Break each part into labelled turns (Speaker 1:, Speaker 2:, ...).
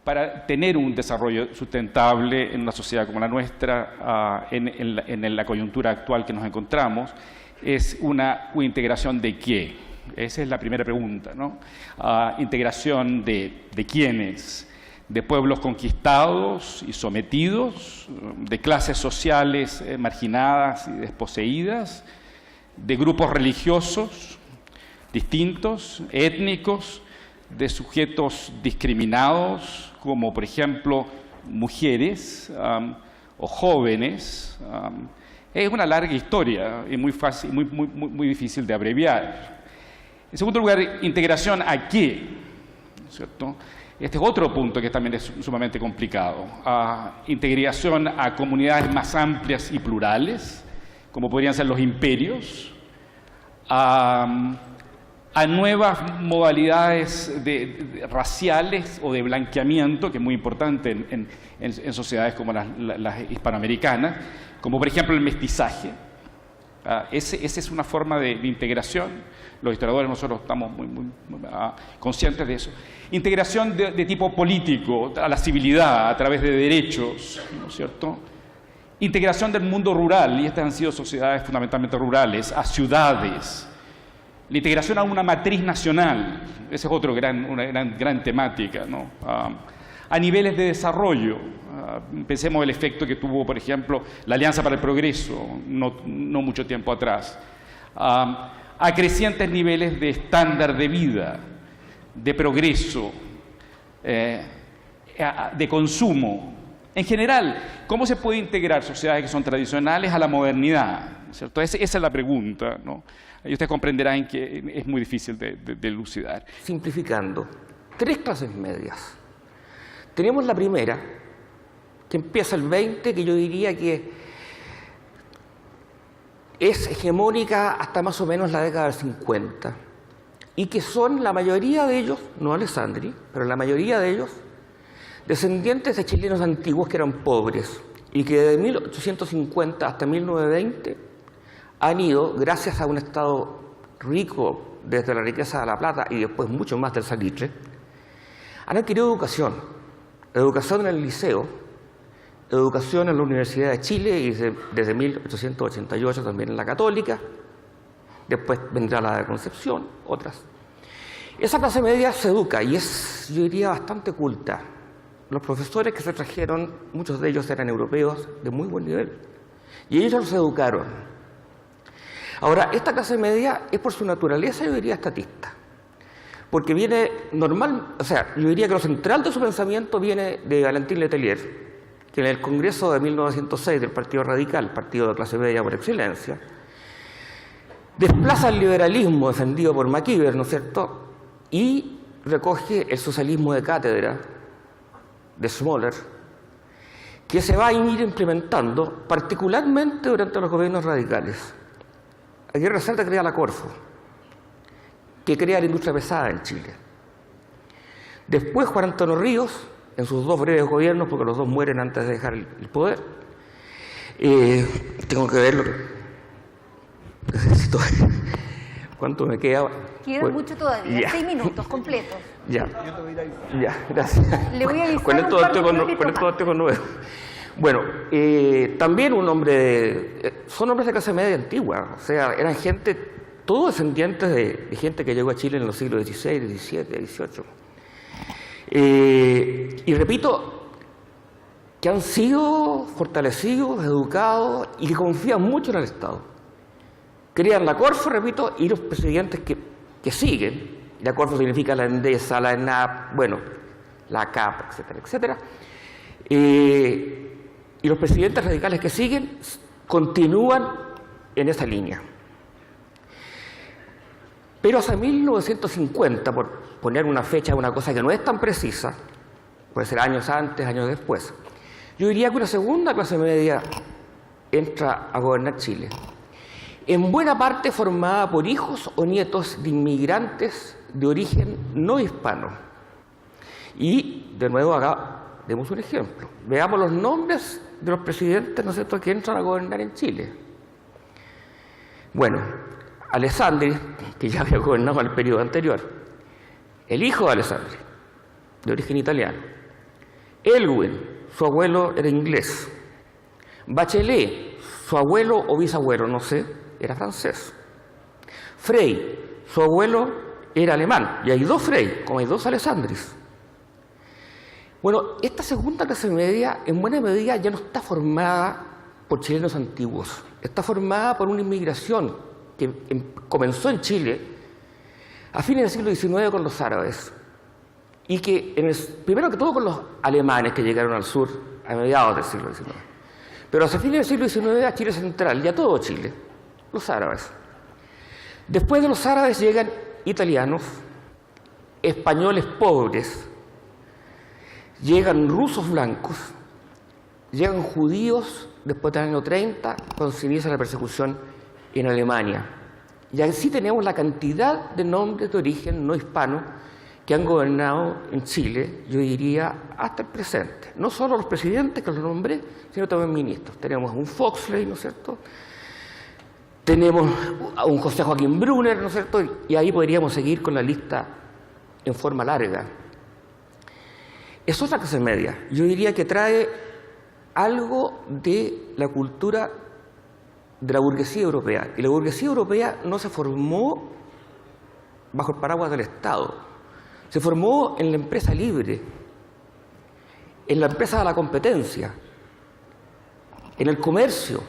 Speaker 1: para tener un desarrollo sustentable en una sociedad como la nuestra, en la coyuntura actual que nos encontramos, es una integración de qué. Esa es la primera pregunta, ¿no? Integración de quiénes, de pueblos conquistados y sometidos, de clases sociales marginadas y desposeídas, de grupos religiosos distintos, étnicos, de sujetos discriminados, como por ejemplo mujeres o jóvenes. Es una larga historia y muy fácil, muy difícil de abreviar. En segundo lugar, integración a qué, ¿cierto? Este es otro punto que también es sumamente complicado. Integración a comunidades más amplias y plurales, como podrían ser los imperios, a nuevas modalidades raciales o de blanqueamiento, que es muy importante en sociedades como las hispanoamericanas, como por ejemplo el mestizaje. Esa es una forma de integración. Los historiadores nosotros estamos muy conscientes de eso. Integración de tipo político, a la civilidad, a través de derechos, ¿no es cierto? Integración del mundo rural, y estas han sido sociedades fundamentalmente rurales, a ciudades. La integración a una matriz nacional, esa es otra gran temática, ¿no? A niveles de desarrollo, pensemos el efecto que tuvo, por ejemplo, la Alianza para el Progreso, no mucho tiempo atrás, a crecientes niveles de estándar de vida, de progreso, de consumo. En general, ¿cómo se puede integrar sociedades que son tradicionales a la modernidad? ¿Cierto? Esa es la pregunta, ¿no? Y ustedes comprenderán que es muy difícil de elucidar.
Speaker 2: Simplificando, 3 clases medias. Tenemos la primera, que empieza el 20, que yo diría que es hegemónica hasta más o menos la década del 50, y que son la mayoría de ellos, no Alessandri, pero la mayoría de ellos, descendientes de chilenos antiguos que eran pobres, y que desde 1850 hasta 1920 han ido, gracias a un Estado rico desde la riqueza de la plata y después mucho más del salitre, han adquirido educación. Educación en el liceo, educación en la Universidad de Chile y desde 1888 también en la Católica, después vendrá la de Concepción, otras. Esa clase media se educa y es, yo diría, bastante culta. Los profesores que se trajeron, muchos de ellos eran europeos de muy buen nivel, y ellos los educaron. Ahora, esta clase media es por su naturaleza, yo diría, estatista, porque viene normal, o sea, yo diría que lo central de su pensamiento viene de Valentín Letelier, que en el Congreso de 1906 del Partido Radical, partido de clase media por excelencia, desplaza el liberalismo defendido por MacIver, ¿no es cierto?, y recoge el socialismo de cátedra de Smoller, que se va a ir implementando particularmente durante los gobiernos radicales. Aquí resalta que crea la Corfo, que crea la industria pesada en Chile. Después Juan Antonio Ríos, en sus 2 breves gobiernos, porque los 2 mueren antes de dejar el poder, tengo que verlo, necesito, ¿cuánto me queda?
Speaker 3: Queda mucho todavía, ya. 6 minutos completos.
Speaker 2: Ya, gracias.
Speaker 3: Le voy a avisar
Speaker 2: con esto con nuevo. Bueno, también son hombres de clase media antigua, o sea, eran gente, todos descendientes de gente que llegó a Chile en los siglos XVI, XVII, XVIII. Y repito, que han sido fortalecidos, educados y que confían mucho en el Estado. Crean la Corfo, repito, y los presidentes que siguen, la Corfo significa la Endesa, la ENAP, bueno, la CAP, etcétera, etcétera. Y los presidentes radicales que siguen continúan en esa línea. Pero hasta 1950, por poner una fecha, una cosa que no es tan precisa, puede ser años antes, años después, yo diría que una segunda clase media entra a gobernar Chile, en buena parte formada por hijos o nietos de inmigrantes de origen no hispano. Y, de nuevo, acá demos un ejemplo. Veamos los nombres de los presidentes, ¿no es cierto?, que entran a gobernar en Chile. Bueno, Alessandri, que ya había gobernado en el periodo anterior, el hijo de Alessandri, de origen italiano, Elwin, su abuelo era inglés. Bachelet, su abuelo o bisabuelo, no sé, era francés. Frey, su abuelo era alemán. Y hay dos Frey, como hay dos Alessandris. Bueno, esta segunda clase media, en buena medida, ya no está formada por chilenos antiguos. Está formada por una inmigración que comenzó en Chile a fines del siglo XIX con los árabes. Y que, primero que todo, con los alemanes que llegaron al sur a mediados del siglo XIX. Pero hacia fines del siglo XIX a Chile central y a todo Chile, los árabes. Después de los árabes llegan italianos, españoles pobres, llegan rusos blancos, llegan judíos después del año 30, cuando se inicia la persecución en Alemania. Y así tenemos la cantidad de nombres de origen no hispano que han gobernado en Chile, yo diría, hasta el presente. No solo los presidentes que los nombré, sino también ministros. Tenemos un Foxley, ¿no es cierto? Tenemos a un José Joaquín Brunner, ¿no es cierto? Y ahí podríamos seguir con la lista en forma larga. Es otra clase media. Yo diría que trae algo de la cultura de la burguesía europea. Y la burguesía europea no se formó bajo el paraguas del Estado. Se formó en la empresa libre, en la empresa de la competencia, en el comercio.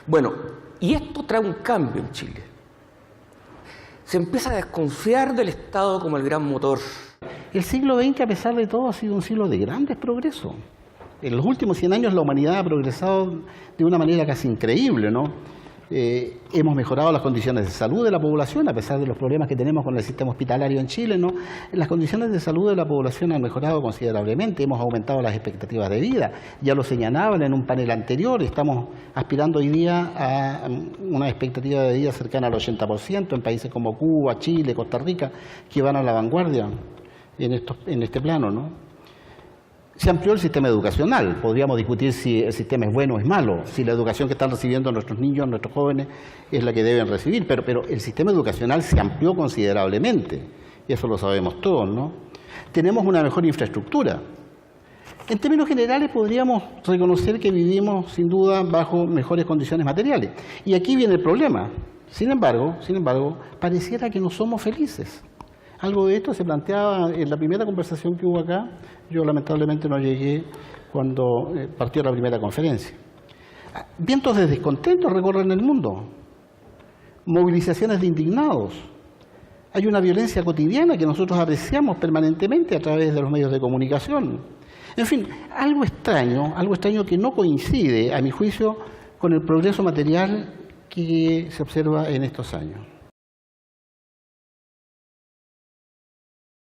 Speaker 2: Bueno, y esto trae un cambio en Chile. Se empieza a desconfiar del Estado como el gran motor.
Speaker 4: El siglo XX, a pesar de todo, ha sido un siglo de grandes progresos. En los últimos 100 años la humanidad ha progresado de una manera casi increíble, ¿no? Hemos mejorado las condiciones de salud de la población, a pesar de los problemas que tenemos con el sistema hospitalario en Chile, ¿no? Las condiciones de salud de la población han mejorado considerablemente, hemos aumentado las expectativas de vida. Ya lo señalaban en un panel anterior, estamos aspirando hoy día a una expectativa de vida cercana al 80% en países como Cuba, Chile, Costa Rica, que van a la vanguardia en este plano, ¿no? Se amplió el sistema educacional. Podríamos discutir si el sistema es bueno o es malo, si la educación que están recibiendo nuestros niños, nuestros jóvenes, es la que deben recibir, pero el sistema educacional se amplió considerablemente, y eso lo sabemos todos, ¿no? Tenemos una mejor infraestructura. En términos generales podríamos reconocer que vivimos sin duda bajo mejores condiciones materiales. Y aquí viene el problema. Sin embargo, pareciera que no somos felices. Algo de esto se planteaba en la primera conversación que hubo acá. Yo lamentablemente no llegué cuando partió la primera conferencia. Vientos de descontento recorren el mundo, movilizaciones de indignados. Hay una violencia cotidiana que nosotros apreciamos permanentemente a través de los medios de comunicación. En fin, algo extraño que no coincide, a mi juicio, con el progreso material que se observa en estos años.